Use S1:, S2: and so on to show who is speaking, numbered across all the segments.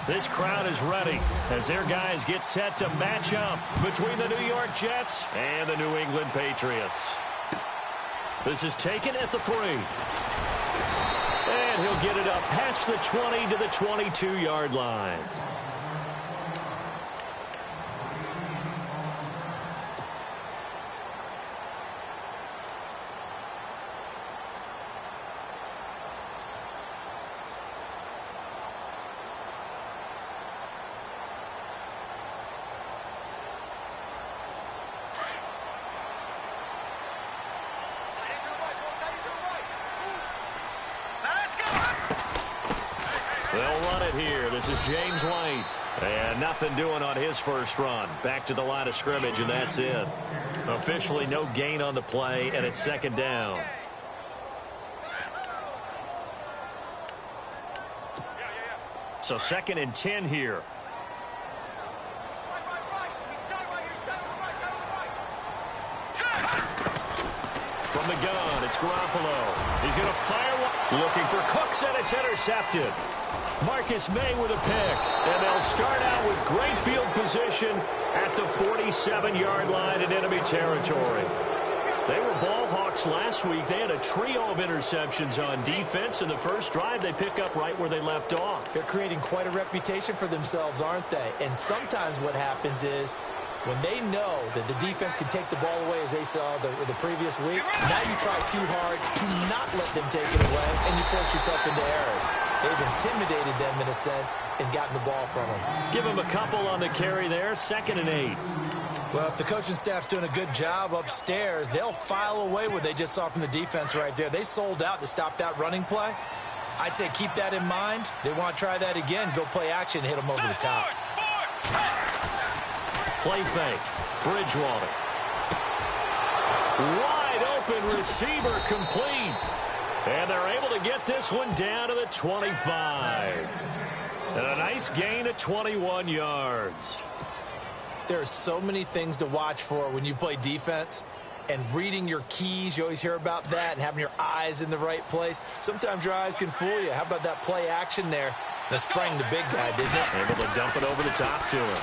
S1: This crowd is ready as their guys get set to match up between the New York Jets and the New England Patriots. This is taken at the 3. And he'll get it up past the 20 to the 22-yard line. They'll run it here. This is James White. And nothing doing on his first run. Back to the line of scrimmage, and that's it. Officially no gain on the play, and it's second down. So 2nd and 10 here. From the gun, it's Garoppolo. He's going to fire one. Looking for Cooks, and it's intercepted. Marcus May with a pick. And they'll start out with great field position at the 47-yard line in enemy territory. They were ball hawks last week. They had a trio of interceptions on defense. In the first drive, they pick up right where they left off.
S2: They're creating quite a reputation for themselves, aren't they? And sometimes what happens is when they know that the defense can take the ball away, as they saw the previous week, now you try too hard to not let them take it away, and you force yourself into errors. They've intimidated them, in a sense, and gotten the ball from them.
S1: Give them a couple on the carry there, 2nd and 8.
S2: Well, if the coaching staff's doing a good job upstairs, they'll file away what they just saw from the defense right there. They sold out to stop that running play. I'd say keep that in mind. They want to try that again, go play action, hit them over the top.
S1: Play fake. Bridgewater. Wide open receiver complete. And they're able to get this one down to the 25. And a nice gain of 21 yards.
S2: There are so many things to watch for when you play defense. And reading your keys, you always hear about that, and having your eyes in the right place. Sometimes your eyes can fool you. How about that play action there? That sprang the big guy, didn't it?
S1: Able to dump it over the top to him.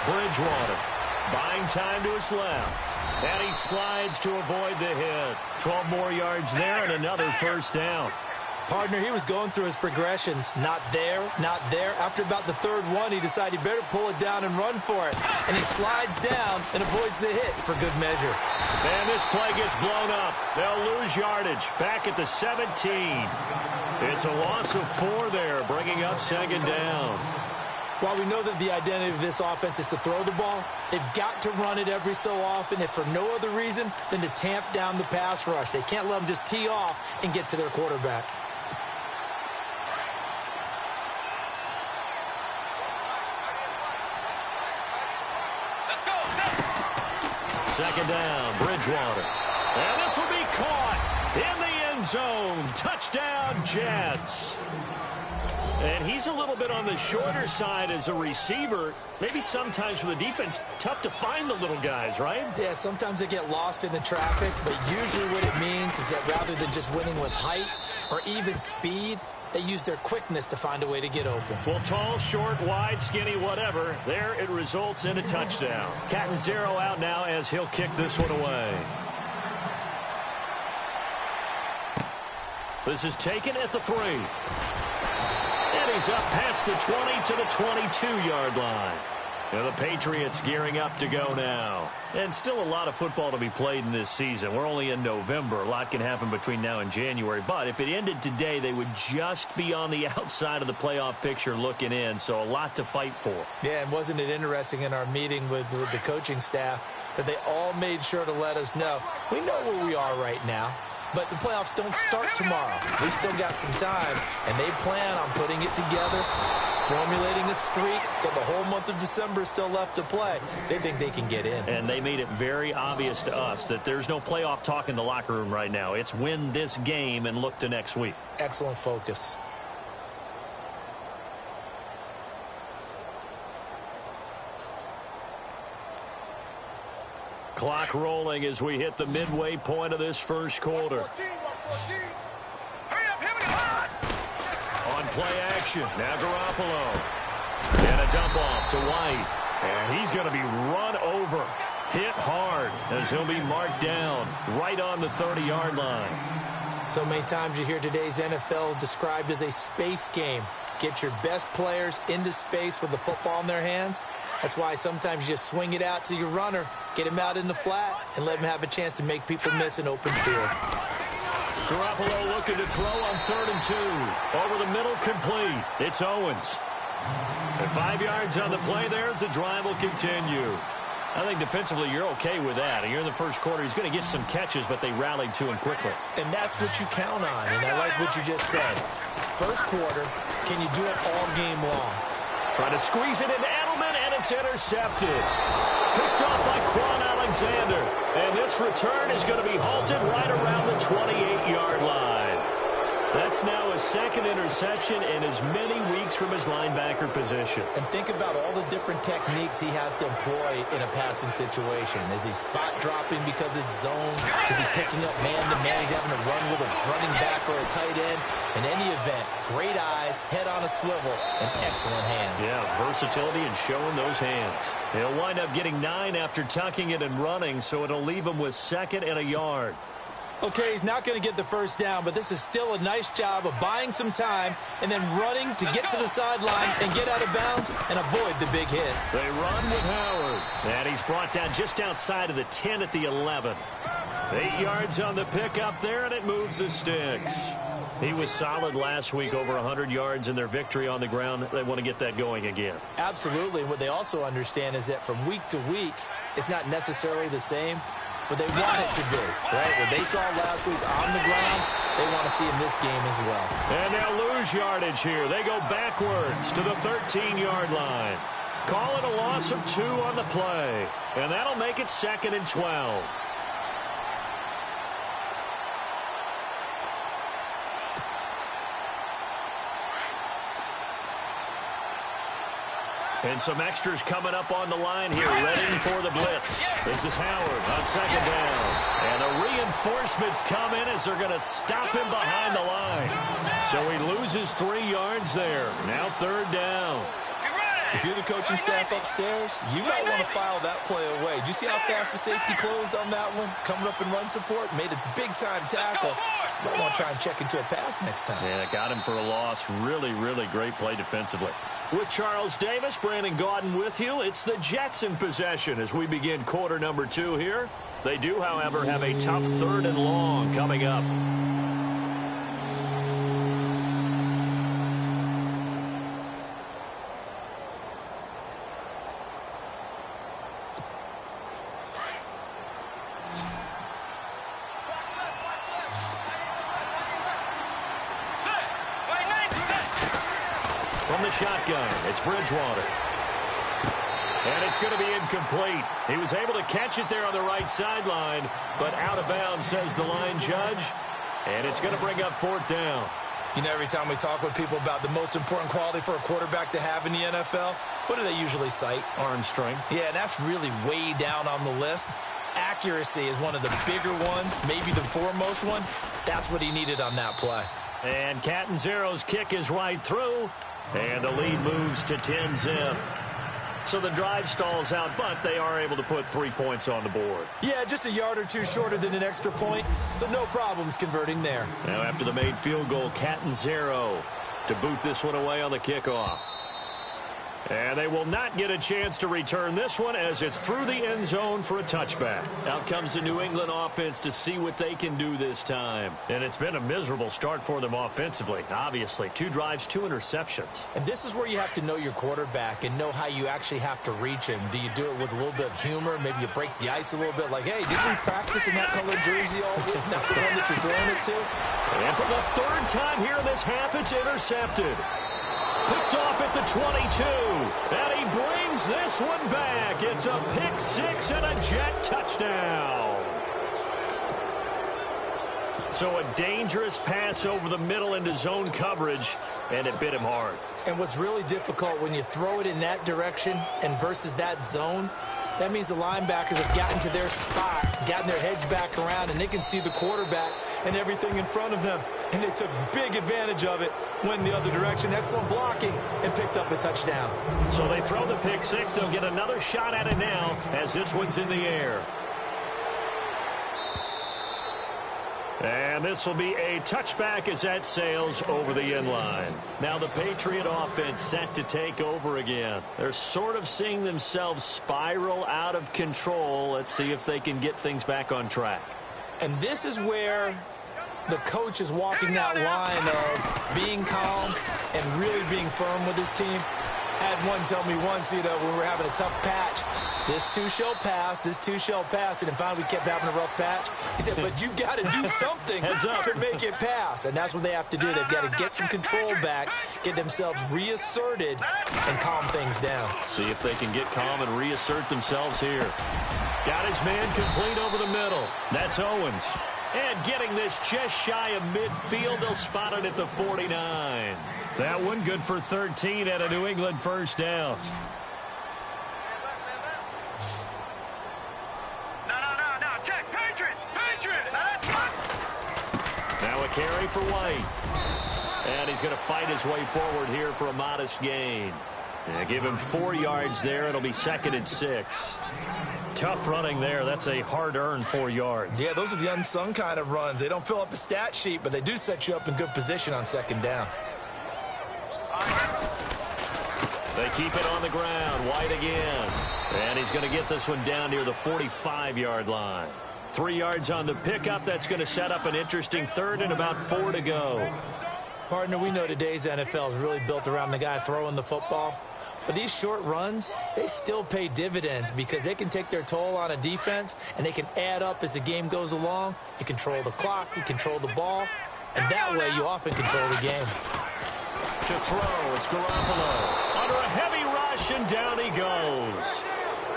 S1: Bridgewater buying time to his left. And he slides to avoid the hit. 12 more yards there and another first down.
S2: Partner, he was going through his progressions. Not there, not there. After about the 3rd one, he decided he better pull it down and run for it. And he slides down and avoids the hit for good measure.
S1: And this play gets blown up. They'll lose yardage. Back at the 17. It's a loss of 4 there, bringing up 2nd down.
S2: While we know that the identity of this offense is to throw the ball, they've got to run it every so often, if for no other reason than to tamp down the pass rush. They can't let them just tee off and get to their quarterback.
S1: Second down, Bridgewater. And this will be caught in the end zone. Touchdown, Jets. And he's a little bit on the shorter side as a receiver. Maybe sometimes for the defense, tough to find the little guys, right?
S2: Yeah, sometimes they get lost in the traffic, but usually what it means is that rather than just winning with height or even speed, they use their quickness to find a way to get open.
S1: Well, tall, short, wide, skinny, whatever, there it results in a touchdown. Cat and 0 out now as he'll kick this one away. This is taken at the 3. And he's up past the 20 to the 22-yard line. And the Patriots gearing up to go now. And still a lot of football to be played in this season. We're only in November. A lot can happen between now and January. But if it ended today, they would just be on the outside of the playoff picture looking in. So a lot to fight for.
S2: Yeah, and wasn't it interesting in our meeting with the coaching staff that they all made sure to let us know, we know where we are right now. But the playoffs don't start tomorrow. We still got some time, and they plan on putting it together, formulating a streak, got the whole month of December still left to play. They think they can get in.
S1: And they made it very obvious to us that there's no playoff talk in the locker room right now. It's win this game and look to next week.
S2: Excellent focus.
S1: Clock rolling as we hit the midway point of this first quarter. On play action, now Garoppolo. a dump off to White. And he's going to be run over, hit hard, as he'll be marked down right on the 30-yard line.
S2: So many times you hear today's NFL described as a space game. Get your best players into space with the football in their hands. That's why sometimes you just swing it out to your runner, get him out in the flat, and let him have a chance to make people miss an open field.
S1: Garoppolo looking to throw on 3rd and 2. Over the middle, complete. It's Owens. And 5 yards on the play there as the drive will continue. I think defensively you're okay with that. And you're in the first quarter. He's going to get some catches, but they rallied to him quickly.
S2: And that's what you count on. And I like what you just said. First quarter, can you do it all game long?
S1: Trying to squeeze it into Edelman, and it's intercepted. Picked off by Quan Alexander. And this return is going to be halted right around the 28-yard line. That's now his second interception in as many weeks from his linebacker position.
S2: And think about all the different techniques he has to employ in a passing situation. Is he spot dropping because it's zone? Is he picking up man-to-man? He's having to run with a running back or a tight end. In any event, great eyes, head on a swivel, and excellent hands.
S1: Yeah, versatility and showing those hands. He'll wind up getting 9 after tucking it and running, so it'll leave him with 2nd and a yard.
S2: Okay, he's not going to get the first down, but this is still a nice job of buying some time and then running to get to the sideline and get out of bounds and avoid the big hit.
S1: They run with Howard, and he's brought down just outside of the 10 at the 11. 8 yards on the pickup there, and it moves the sticks. He was solid last week, over 100 yards in their victory on the ground. They want to get that going again.
S2: Absolutely. And what they also understand is that from week to week, it's not necessarily the same, but they want it to be, right? What they saw last week on the ground, they want to see in this game as well.
S1: And they'll lose yardage here. They go backwards to the 13-yard line. Call it a loss of 2 on the play. And that'll make it 2nd and 12. And some extras coming up on the line here, ready for the blitz. This is Howard on 2nd down. And the reinforcements come in as they're going to stop him behind the line. So he loses 3 yards there. Now 3rd down.
S2: If you're the coaching staff upstairs, you might want to file that play away. Did you see how fast the safety closed on that one? Coming up in run support, made a big-time tackle. You might want to try and check into a pass next time.
S1: Yeah, got him for a loss. Really, really great play defensively. With Charles Davis, Brandon Gaudin with you. It's the Jets in possession as we begin quarter number 2 here. They do, however, have a tough 3rd and long coming up. From the shotgun, it's Bridgewater. And it's going to be incomplete. He was able to catch it there on the right sideline, but out of bounds, says the line judge. And it's going to bring up 4th down.
S2: You know, every time we talk with people about the most important quality for a quarterback to have in the NFL, what do they usually cite?
S1: Arm strength.
S2: Yeah, and that's really way down on the list. Accuracy is one of the bigger ones, maybe the foremost one. That's what he needed on that play.
S1: And Catanzaro's kick is right through. And the lead moves to 10-zip. So the drive stalls out, but they are able to put 3 points on the board.
S2: Yeah, just a yard or two shorter than an extra point, so no problems converting there.
S1: Now after the made field goal, Catanzaro to boot this one away on the kickoff. And they will not get a chance to return this one as it's through the end zone for a touchback. Out comes the New England offense to see what they can do this time. And it's been a miserable start for them offensively, obviously. 2 drives, 2 interceptions.
S2: And this is where you have to know your quarterback and know how you actually have to reach him. Do you do it with a little bit of humor? Maybe you break the ice a little bit like, hey, did we practice in that colored jersey all week? Not the one that you're throwing it to?
S1: And for the 3rd time here in this half, it's intercepted. Picked off at the 22, and he brings this one back. It's a pick 6 and a Jet touchdown. So a dangerous pass over the middle into zone coverage, and it bit him hard.
S2: And what's really difficult when you throw it in that direction and versus that zone, that means the linebackers have gotten to their spot, gotten their heads back around, and they can see the quarterback, and everything in front of them. And they took big advantage of it, went the other direction, excellent blocking, and picked up a touchdown.
S1: So they throw the pick six. They'll get another shot at it now as this one's in the air. And this will be a touchback as that sails over the end line. Now the Patriot offense set to take over again. They're sort of seeing themselves spiral out of control. Let's see if they can get things back on track.
S2: And this is where the coach is walking that line of being calm and really being firm with his team. I had one tell me once, when we were having a tough patch, this too shall pass, this too shall pass, and then finally we kept having a rough patch. He said, but you got to do something to make it pass, and that's what they have to do. They've got to get some control back, get themselves reasserted, and calm things down.
S1: See if they can get calm and reassert themselves here. Got his man complete over the middle. That's Owens. And getting this just shy of midfield, they'll spot it at the 49. That one good for 13 at a New England first down.
S3: No, check, Patriot.
S1: Now a carry for White. And he's going to fight his way forward here for a modest gain. Give him 4 yards there. It'll be 2nd and 6. Tough running there. That's a hard-earned 4 yards.
S2: Yeah, those are the unsung kind of runs. They don't fill up the stat sheet, but they do set you up in good position on 2nd down.
S1: They keep it on the ground. White again. And he's going to get this one down near the 45-yard line. 3 yards on the pickup. That's going to set up an interesting 3rd and about 4 to go.
S2: Partner, we know today's NFL is really built around the guy throwing the football. But these short runs, they still pay dividends because they can take their toll on a defense, and they can add up as the game goes along. You control the clock, you control the ball, and that way you often control the game.
S1: To throw, it's Garoppolo. Under a heavy rush, and down he goes.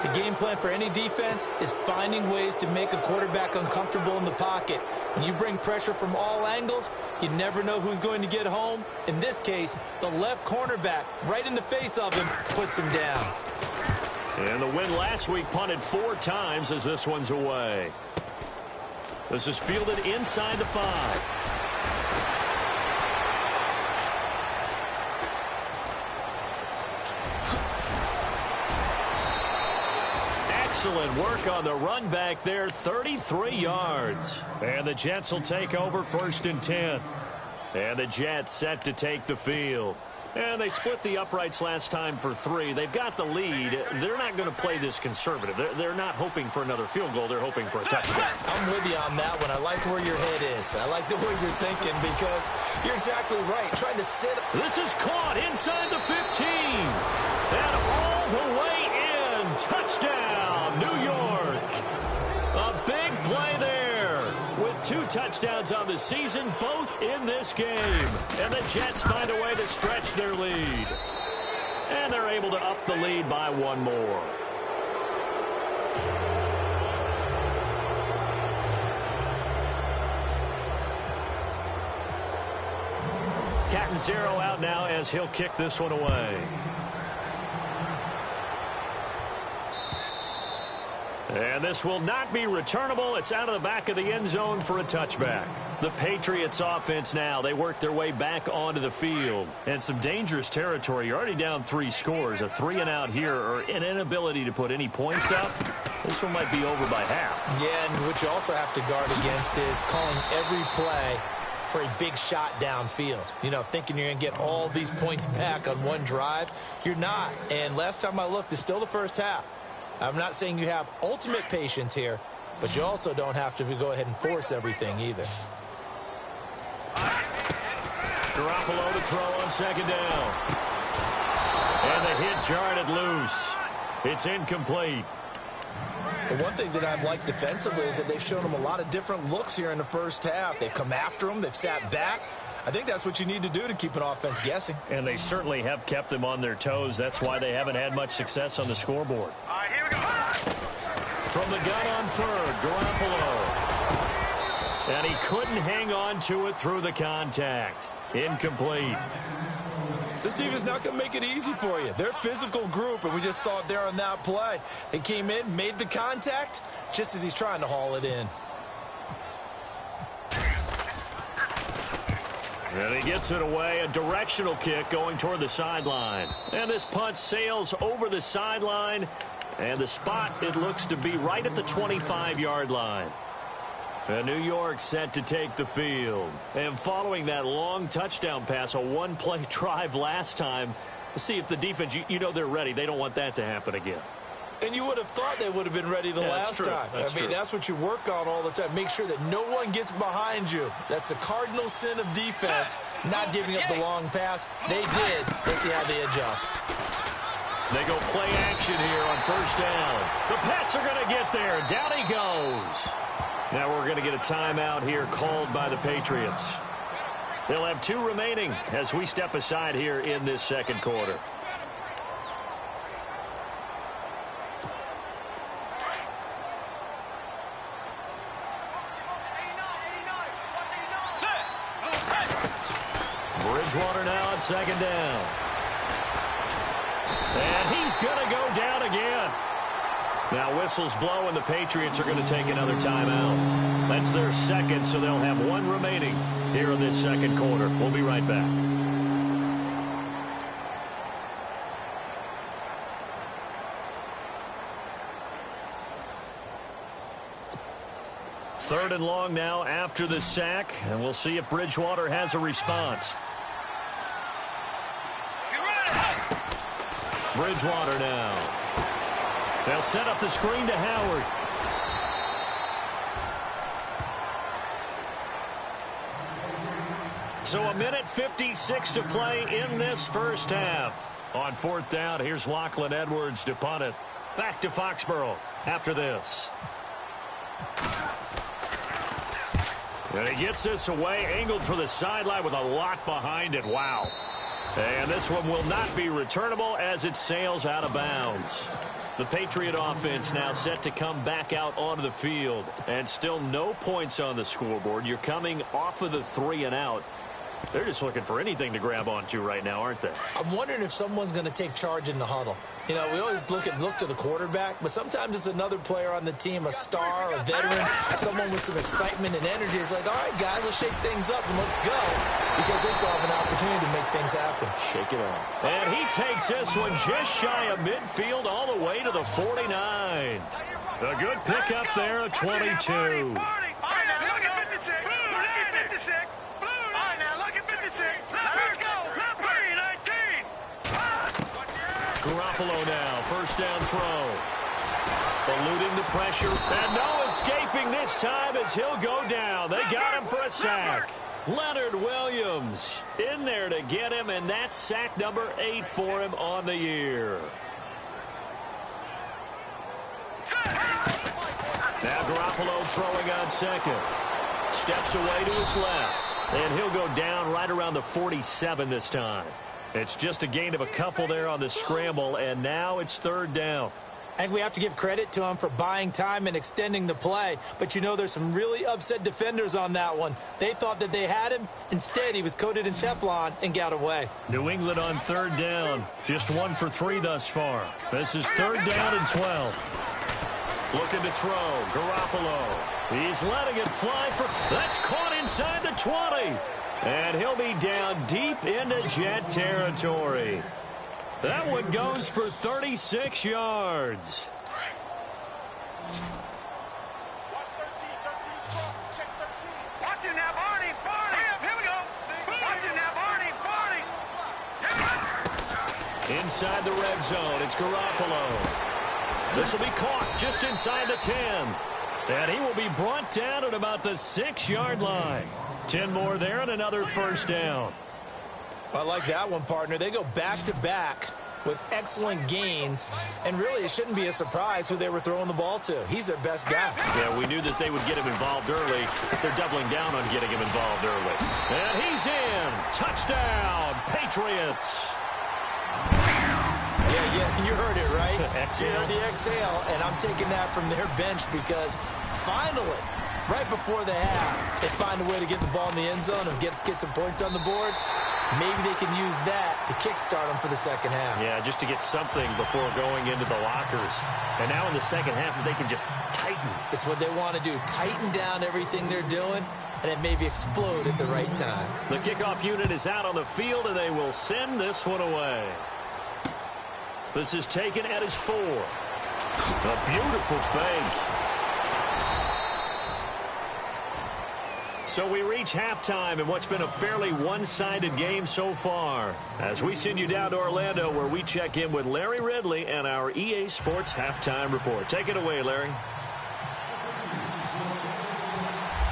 S2: The game plan for any defense is finding ways to make a quarterback uncomfortable in the pocket. When you bring pressure from all angles, you never know who's going to get home. In this case, the left cornerback, right in the face of him, puts him down.
S1: And the win last week punted 4 times as this one's away. This is fielded inside the 5. Excellent work on the run back there, 33 yards. And the Jets will take over 1st and 10. And the Jets set to take the field. And they split the uprights last time for 3. They've got the lead. They're not going to play this conservative. They're not hoping for another field goal. They're hoping for a touchdown.
S2: I'm with you on that one. I like where your head is. I like the way you're thinking because you're exactly right. Trying to sit.
S1: This is caught inside the 15. And all the way in. Touchdown, New York. A big play there with 2 touchdowns on the season, both in this game. And the Jets find a way to stretch their lead. And they're able to up the lead by 1 more. Captain Zero out now as he'll kick this one away. And this will not be returnable. It's out of the back of the end zone for a touchback. The Patriots offense now, they work their way back onto the field. And some dangerous territory. You're already down 3 scores. A 3-and-out here or an inability to put any points up. This one might be over by half.
S2: Yeah, and what you also have to guard against is calling every play for a big shot downfield. Thinking you're going to get all these points back on one drive. You're not. And last time I looked, it's still the first half. I'm not saying you have ultimate patience here, but you also don't have to go ahead and force everything either.
S1: Garoppolo to throw on 2nd down. And the hit jarred it loose. It's incomplete.
S2: The one thing that I've liked defensively is that they've shown them a lot of different looks here in the first half. They've come after them. They've sat back. I think that's what you need to do to keep an offense guessing.
S1: And they certainly have kept them on their toes. That's why they haven't had much success on the scoreboard.
S3: All right, here we go.
S1: From the gun on 3rd, Garoppolo. And he couldn't hang on to it through the contact. Incomplete.
S2: This team is not going to make it easy for you. They're a physical group, and we just saw it there on that play. They came in, made the contact, just as he's trying to haul it in.
S1: And he gets it away, a directional kick going toward the sideline. And this punt sails over the sideline, and the spot, it looks to be right at the 25-yard line. And New York set to take the field. And following that long touchdown pass, a one-play drive last time, let's see if the defense, you know they're ready. They don't want that to happen again.
S2: And you would have thought they would have been ready the last time. That's what you work on all the time. Make sure that no one gets behind you. That's the cardinal sin of defense, not giving up the long pass. They did. Let's see how they adjust.
S1: They go play action here on first down. The Pats are going to get there. Down he goes. Now we're going to get a timeout here called by the Patriots. They'll have 2 remaining as we step aside here in this second quarter. Bridgewater now on second down. And he's going to go down again. Now whistles blow, and the Patriots are going to take another timeout. That's their second, so they'll have 1 remaining here in this second quarter. We'll be right back. Third and long now after the sack, and we'll see if Bridgewater has a response. Bridgewater now. They'll set up the screen to Howard. So a minute 56 to play in this first half. On fourth down, here's Lachlan Edwards to punt it. Back to Foxborough after this. And he gets this away, angled for the sideline with a lot behind it. Wow. And this one will not be returnable as it sails out of bounds. The Patriot offense now set to come back out onto the field. And still no points on the scoreboard. You're coming off of the 3 and out. They're just looking for anything to grab onto right now, aren't they?
S2: I'm wondering if someone's going to take charge in the huddle. You know, we always look to the quarterback, but sometimes it's another player on the team, a star, a veteran, someone with some excitement and energy. It's like, all right, guys, let's shake things up and let's go, because they still have an opportunity to make things happen.
S1: Shake it off. And he takes this one just shy of midfield all the way to the 49. A good pickup there at 22. Garoppolo now, first down throw. Eluding the pressure, and no escaping this time as he'll go down. They got him for a sack. Leonard Williams in there to get him, and that's sack number 8 for him on the year. Now Garoppolo throwing on second. Steps away to his left, and he'll go down right around the 47 this time. It's just a gain of a couple there on the scramble, and now it's third down.
S2: I think we have to give credit to him for buying time and extending the play. But, you know, there's some really upset defenders on that one. They thought that they had him. Instead, he was coated in Teflon and got away.
S1: New England on third down. Just 1 for 3 thus far. This is third down and 12. Looking to throw. Garoppolo. He's letting it fly for... That's caught inside the 20. And he'll be down deep into Jet territory. That one goes for 36 yards.
S3: Watch it now, Barney. Here we go. Watch it now, Barney. Inside
S1: the red zone, it's Garoppolo. This will be caught just inside the 10. And he will be brought down at about the 6-yard line. 10 more there and another first down.
S2: I like that one, partner. They go back-to-back with excellent gains, and really it shouldn't be a surprise who they were throwing the ball to. He's their best guy.
S1: Yeah, we knew that they would get him involved early. They're doubling down on getting him involved early. And he's in. Touchdown, Patriots.
S2: Yeah, you heard it, right?
S1: Exhale.
S2: You heard the exhale, and I'm taking that from their bench because finally, right before the half, they find a way to get the ball in the end zone and get some points on the board. Maybe they can use that to kickstart them for the second half.
S1: Yeah, just to get something before going into the lockers. And now in the second half, they can just tighten.
S2: It's what they want to do. Tighten down everything they're doing, and then maybe explode at the right time.
S1: The kickoff unit is out on the field, and they will send this one away. This is taken at his 4. A beautiful fake. So we reach halftime in what's been a fairly one-sided game so far. As we send you down to Orlando, where we check in with Larry Ridley and our EA Sports Halftime Report. Take it away, Larry.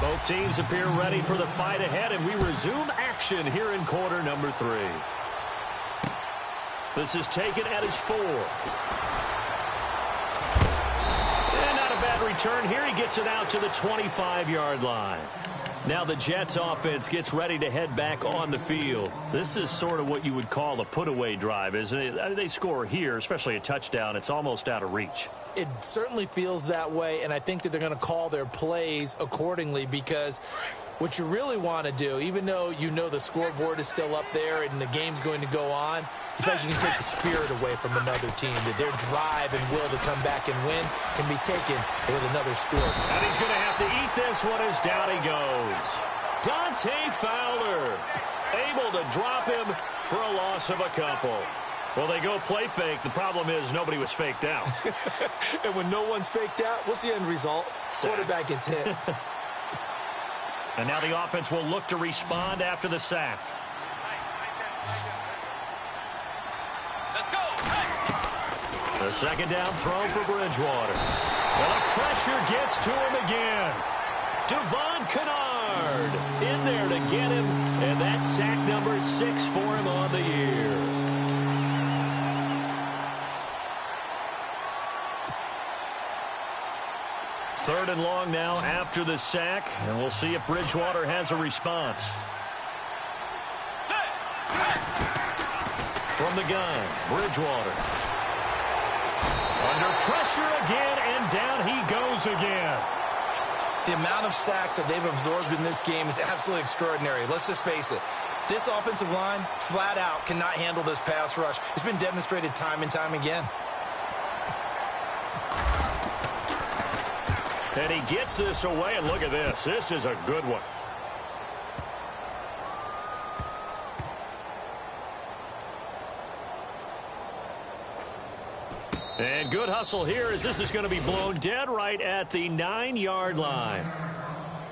S1: Both teams appear ready for the fight ahead, and we resume action here in quarter number 3. This is taken at his 4. And not a bad return here. He gets it out to the 25-yard line. Now the Jets offense gets ready to head back on the field. This is sort of what you would call a put-away drive, isn't it? I mean, they score here, especially a touchdown. It's almost out of reach.
S2: It certainly feels that way, and I think that they're going to call their plays accordingly, because what you really want to do, even though you know the scoreboard is still up there and the game's going to go on, you think you can take the spirit away from another team, that their drive and will to come back and win can be taken with another score.
S1: And he's going to have to eat this one as down he goes. Dante Fowler able to drop him for a loss of a couple. Well, they go play fake. The problem is nobody was faked out.
S2: And when no one's faked out, what's the end result? Quarterback gets hit.
S1: And now the offense will look to respond after the sack.
S3: Let's go.
S1: The second down throw for Bridgewater. Well, the pressure gets to him again. Devon Kennard in there to get him. And that's sack number 6 for him on the year. Third and long now after the sack, and we'll see if Bridgewater has a response. From the gun, Bridgewater. Under pressure again, and down he goes again.
S2: The amount of sacks that they've absorbed in this game is absolutely extraordinary. Let's just face it. This offensive line, flat out, cannot handle this pass rush. It's been demonstrated time and time again.
S1: And he gets this away, and look at this. This is a good one. And good hustle here, as this is going to be blown dead right at the 9-yard line.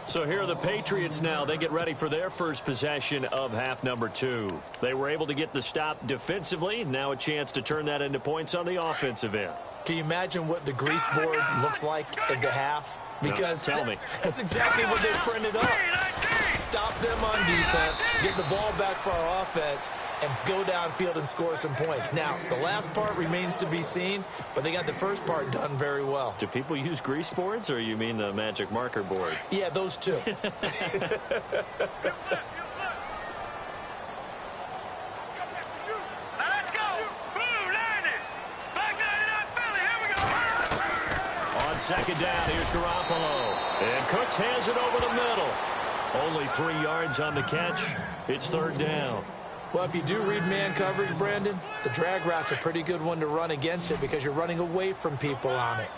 S1: So here are the Patriots now. They get ready for their first possession of half number 2. They were able to get the stop defensively. Now a chance to turn that into points on the offensive end.
S2: Can you imagine what the grease board looks like at the half? Because
S1: no, tell me.
S2: That's exactly what they printed up. Stop them on defense, get the ball back for our offense, and go downfield and score some points. Now, the last part remains to be seen, but they got the first part done very well.
S1: Do people use grease boards, or you mean the magic marker boards?
S2: Yeah, those two.
S1: Second down, here's Garoppolo. And Cooks hands it over the middle. Only 3 yards on the catch. It's third down.
S2: Well, if you do read man coverage, Brandon, the drag route's a pretty good one to run against it because you're running away from people on it.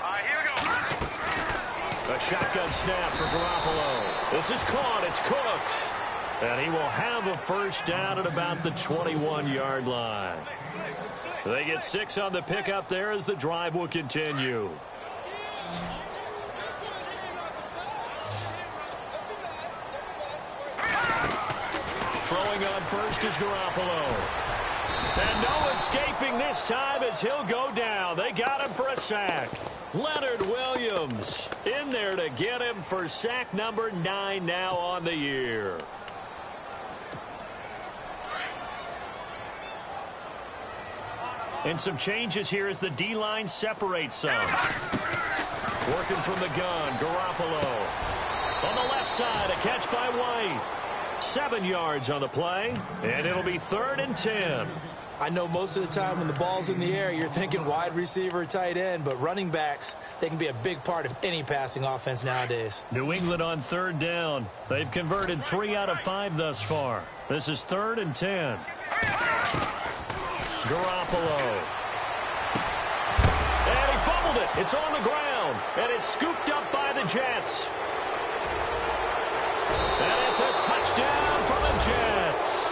S3: All right, here we go.
S1: A shotgun snap for Garoppolo. This is caught. It's Cooks. And he will have a first down at about the 21-yard line. They get 6 on the pickup there as the drive will continue. Throwing on first is Garoppolo. And no escaping this time as he'll go down. They got him for a sack. Leonard Williams in there to get him for sack number 9 now on the year. And some changes here as the D-line separates some. Working from the gun, Garoppolo. On the left side, a catch by White. 7 yards on the play, and it'll be 3rd and 10.
S2: I know most of the time when the ball's in the air, you're thinking wide receiver, tight end, but running backs, they can be a big part of any passing offense nowadays.
S1: New England on 3rd down. They've converted 3 out of 5 thus far. This is 3rd and 10. Garoppolo. And he fumbled it. It's on the ground, and it's scooped up by the Jets. And it's a touchdown for the Jets.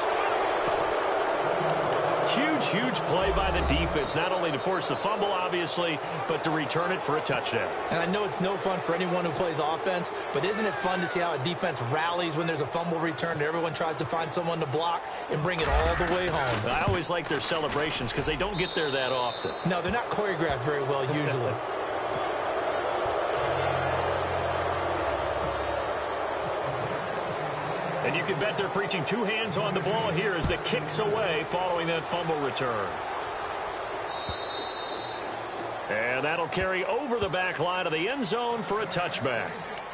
S1: Huge play by the defense, not only to force the fumble, obviously, but to return it for a touchdown.
S2: And I know it's no fun for anyone who plays offense, but isn't it fun to see how a defense rallies when there's a fumble return and everyone tries to find someone to block and bring it all the way home?
S1: I always like their celebrations because they don't get there that often.
S2: No, they're not choreographed very well usually.
S1: And you can bet they're preaching 2 hands on the ball here as the kick's away following that fumble return. And that'll carry over the back line of the end zone for a touchback.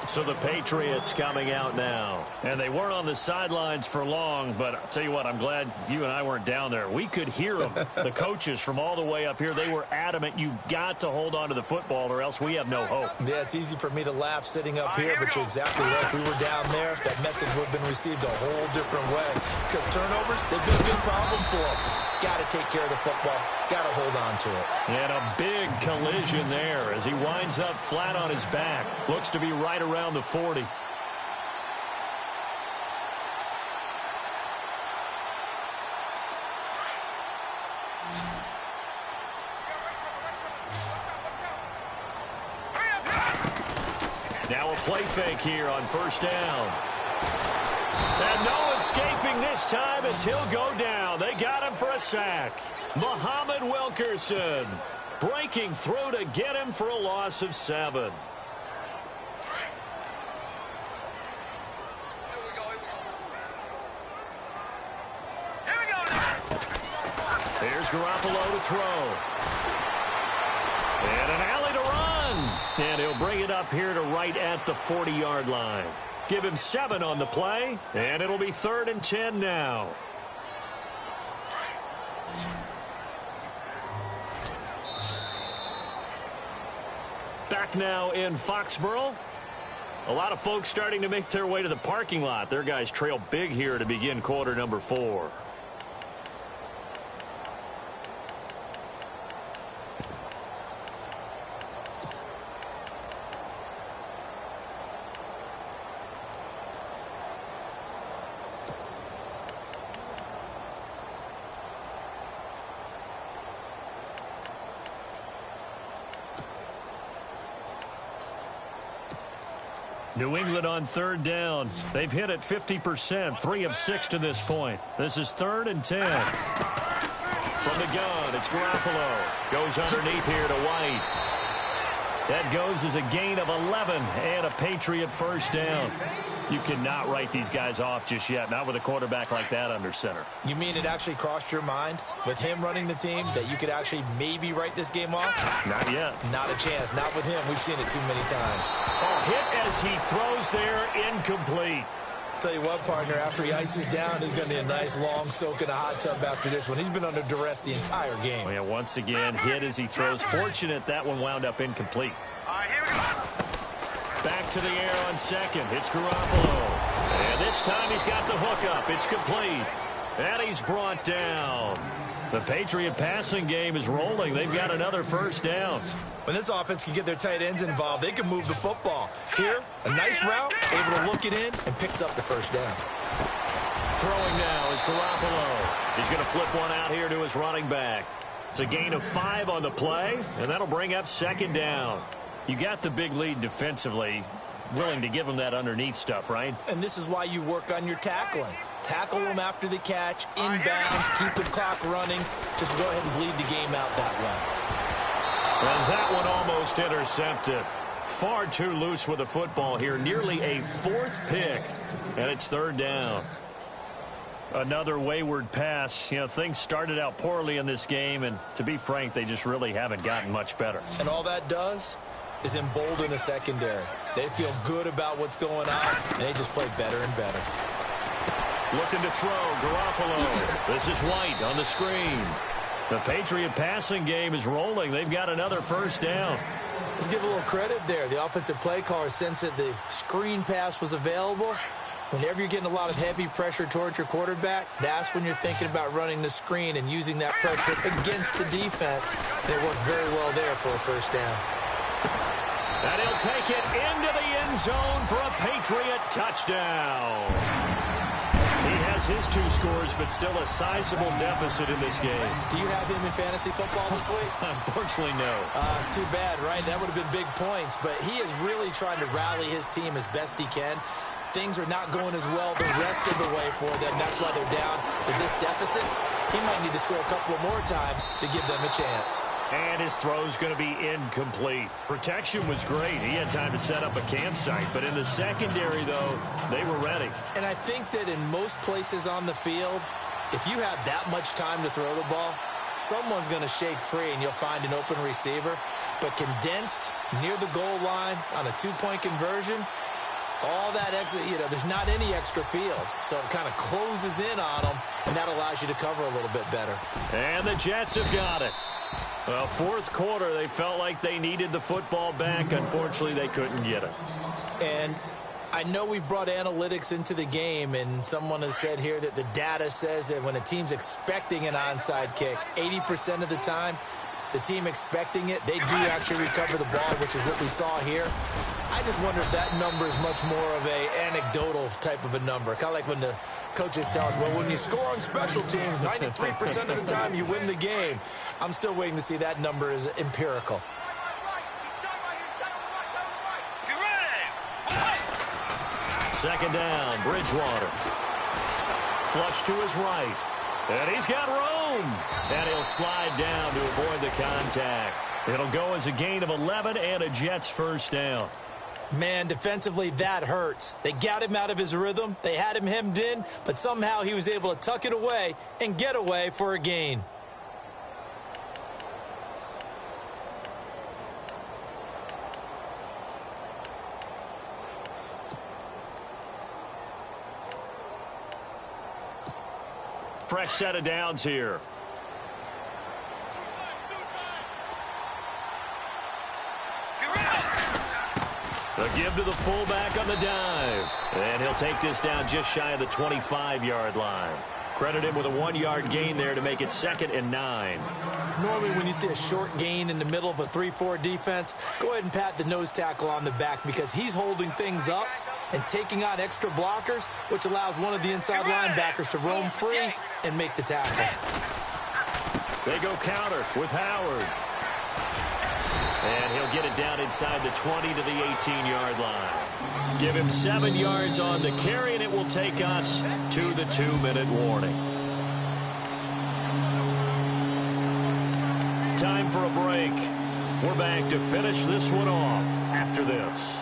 S1: So the Patriots coming out now. And they weren't on the sidelines for long, but I'll tell you what, I'm glad you and I weren't down there. We could hear them. The coaches from all the way up here, they were adamant, you've got to hold on to the football or else we have no hope.
S2: Yeah, it's easy for me to laugh sitting up here, but you're exactly right. If we were down there, that message would have been received a whole different way. Because turnovers, they've been a big problem for them. Got to take care of the football. Got to hold on to it.
S1: And a big collision there as he winds up flat on his back. Looks to be right around the 40. Now a play fake here on 1st down. And no escaping this time as he'll go down. They got him for a sack. Muhammad Wilkerson breaking through to get him for a loss of 7. Here's Garoppolo to throw. And an alley to run. And he'll bring it up here to right at the 40-yard line. Give him 7 on the play, and it'll be 3rd and 10 now. Back now in Foxborough. A lot of folks starting to make their way to the parking lot. Their guys trail big here to begin quarter number 4. New England on 3rd down. They've hit it 50%, 3 of 6 to this point. This is 3rd and 10. From the gun, it's Garoppolo. Goes underneath here to White. That goes as a gain of 11 and a Patriot 1st down. You cannot write these guys off just yet, not with a quarterback like that under center.
S2: You mean it actually crossed your mind with him running the team that you could actually maybe write this game off?
S1: Not yet.
S2: Not a chance. Not with him. We've seen it too many times.
S1: A hit as he throws there, incomplete.
S2: Tell you what, partner, after he ices down, he's going to be a nice long soak in a hot tub after this one. He's been under duress the entire game.
S1: Oh, yeah, once again, hit as he throws. Fortunate that one wound up incomplete.
S3: All right, here we go.
S1: Back to the air on 2nd. It's Garoppolo. And this time he's got the hook up. It's complete. And he's brought down. The Patriot passing game is rolling. They've got another 1st down.
S2: When this offense can get their tight ends involved, they can move the football. Here, a nice route, able to look it in, and picks up the 1st down.
S1: Throwing now is Garoppolo. He's going to flip one out here to his running back. It's a gain of 5 on the play, and that'll bring up 2nd down. You got the big lead defensively, willing to give them that underneath stuff, right?
S2: And this is why you work on your tackling. Tackle them after the catch, inbounds, keep the clock running. Just go ahead and bleed the game out that way.
S1: And that one almost intercepted. Far too loose with the football here. Nearly a 4th pick, and it's 3rd down. Another wayward pass. You know, things started out poorly in this game, and to be frank, they just really haven't gotten much better.
S2: And all that does is embolden the secondary. They feel good about what's going on, and they just play better and better.
S1: Looking to throw, Garoppolo. This is White on the screen. The Patriot passing game is rolling. They've got another first down.
S2: Let's give a little credit there. The offensive play caller sensed that the screen pass was available. Whenever you're getting a lot of heavy pressure towards your quarterback, that's when you're thinking about running the screen and using that pressure against the defense. And it worked very well there for a first down.
S1: And he'll take it into the end zone for a Patriot touchdown. He has his 2 scores, but still a sizable deficit in this game.
S2: Do you have him in fantasy football this week?
S1: Unfortunately, no.
S2: It's too bad, right? That would have been big points. But he is really trying to rally his team as best he can. Things are not going as well the rest of the way for them. That's why they're down with this deficit. He might need to score a couple of more times to give them a chance.
S1: And his throw's going to be incomplete. Protection was great. He had time to set up a campsite. But in the secondary, though, they were ready.
S2: And I think that in most places on the field, if you have that much time to throw the ball, someone's going to shake free and you'll find an open receiver. But condensed near the goal line on a 2-point conversion, all that extra, there's not any extra field. So it kind of closes in on them, and that allows you to cover a little bit better.
S1: And the Jets have got it. Well, fourth quarter, they felt like they needed the football back. Unfortunately, they couldn't get it.
S2: And I know we brought analytics into the game, and someone has said here that the data says that when a team's expecting an onside kick, 80% of the time, the team expecting it, they do actually recover the ball, which is what we saw here. I just wonder if that number is much more of a anecdotal type of a number. Kind of like when the coaches tell us, well, when you score on special teams, 93% of the time you win the game. I'm still waiting to see that number is empirical.
S1: Second down, Bridgewater. Flush to his right. And he's got room. And he'll slide down to avoid the contact. It'll go as a gain of 11 and a Jets first down.
S2: Man, defensively, that hurts. They got him out of his rhythm. They had him hemmed in, but somehow he was able to tuck it away and get away for a gain.
S1: Fresh set of downs here. The give to the fullback on the dive. And he'll take this down just shy of the 25-yard line. Credit him with a 1-yard gain there to make it 2nd and 9.
S2: Normally when you see a short gain in the middle of a 3-4 defense, go ahead and pat the nose tackle on the back because he's holding things up and taking on extra blockers, which allows one of the inside linebackers to roam free and make the tackle.
S1: They go counter with Howard. And he'll get it down inside the 20 to the 18-yard line. Give him 7 yards on the carry, and it will take us to the 2-minute warning. Time for a break. We're back to finish this one off after this.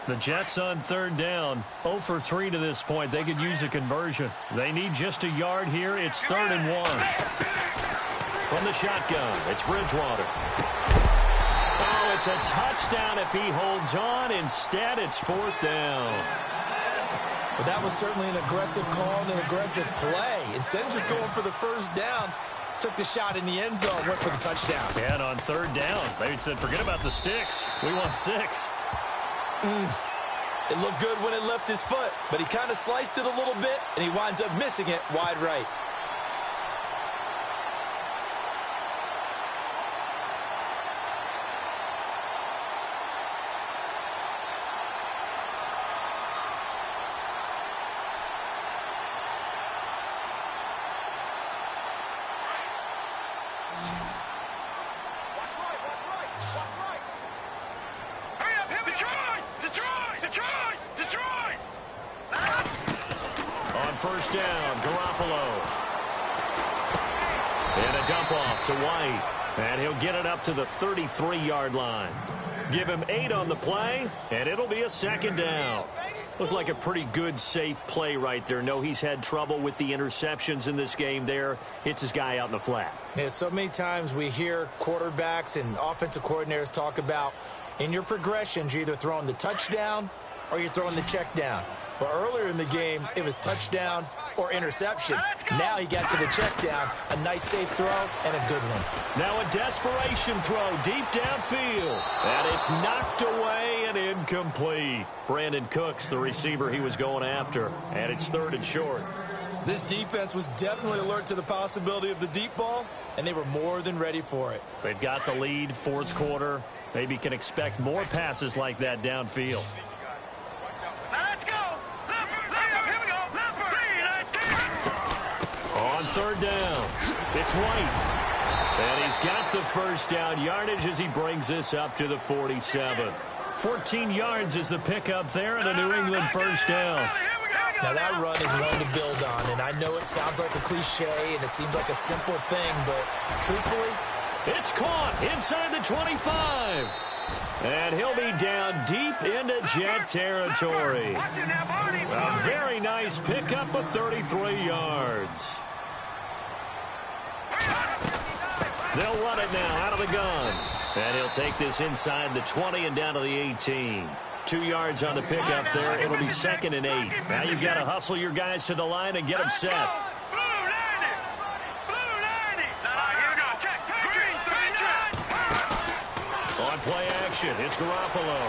S1: The Jets on 3rd down, 0 for 3 to this point. They could use a conversion. They need just a yard here. It's 3rd and 1. From the shotgun, it's Bridgewater. Oh, it's a touchdown if he holds on. Instead, it's 4th down.
S2: Well, that was certainly an aggressive call and an aggressive play. Instead of just going for the first down, took the shot in the end zone, went for the touchdown.
S1: And on 3rd down, they said, forget about the sticks. We want 6.
S2: It looked good when it left his foot, but he kind of sliced it a little bit, and he winds up missing it wide right.
S1: First down, Garoppolo. And a dump off to White. And he'll get it up to the 33-yard line. Give him 8 on the play, and it'll be a 2nd down. Looked like a pretty good, safe play right there. No, he's had trouble with the interceptions in this game there. Hits his guy out in the flat.
S2: Yeah, so many times we hear quarterbacks and offensive coordinators talk about in your progressions, you're either throwing the touchdown or you're throwing the check down. But earlier in the game, it was touchdown or interception. Now he got to the check down, a nice safe throw, and a good one.
S1: Now a desperation throw deep downfield. And it's knocked away and incomplete. Brandon Cooks, the receiver he was going after. And it's 3rd and short.
S2: This defense was definitely alert to the possibility of the deep ball, and they were more than ready for it.
S1: They've got the lead, 4th quarter. Maybe can expect more passes like that downfield.
S3: Let's go. Here we go.
S1: On 3rd down, it's White. And he's got the first down yardage as he brings this up to the 47. 14 yards is the pickup there and a New England first down.
S2: Now that run is one to build on, and I know it sounds like a cliche and it seems like a simple thing, but truthfully,
S1: it's caught inside the 25. And he'll be down deep into Jet territory. A very nice pickup of 33 yards. They'll run it now out of the gun. And he'll take this inside the 20 and down to the 18. 2 yards on the pickup there. It'll be 2nd and 8. Now you've got to hustle your guys to the line and get them set. On play action, it's Garoppolo.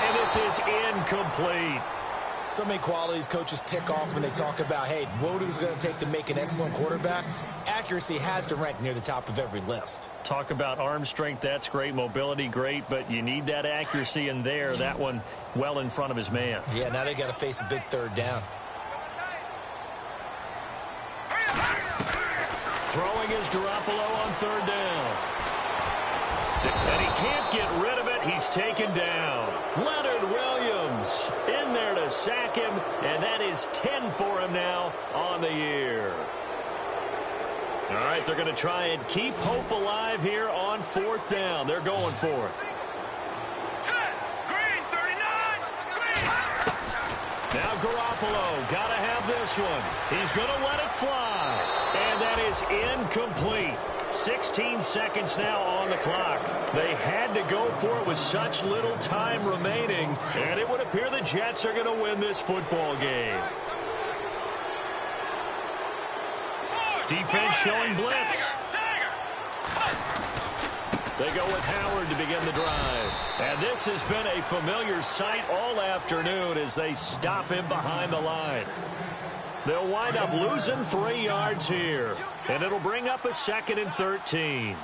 S1: And this is incomplete.
S2: So many qualities coaches tick off when they talk about, hey, what is it going to take to make an excellent quarterback? Accuracy has to rank near the top of every list.
S1: Talk about arm strength, that's great. Mobility, great, but you need that accuracy in there. That one well in front of his man.
S2: Yeah, now they got to face a big 3rd down.
S1: Throwing is Garoppolo on 3rd down. And he can't get rid of it. He's taken down. Leonard Williams in there to sack him, and that is 10 for him now on the year. All right, they're going to try and keep hope alive here on 4th down. They're going for it.
S3: Green, 39.
S1: Now Garoppolo, got to have this one. He's going to let it fly, and that is incomplete. 16 seconds now on the clock. They had to go for it with such little time remaining, and it would appear the Jets are going to win this football game. Defense showing blitz. They go with Howard to begin the drive. And this has been a familiar sight all afternoon as they stop him behind the line. They'll wind up losing 3 yards here. And it'll bring up a 2nd and 13.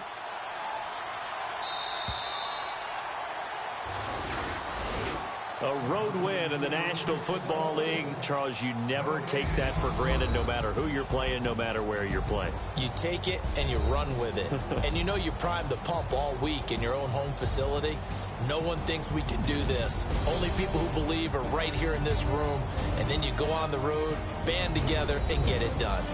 S1: A road win in the National Football League. Charles, you never take that for granted no matter who you're playing, no matter where you're playing.
S2: You take it and you run with it. And you know you primed the pump all week in your own home facility. No one thinks we can do this. Only people who believe are right here in this room. And then you go on the road, band together, and get it done.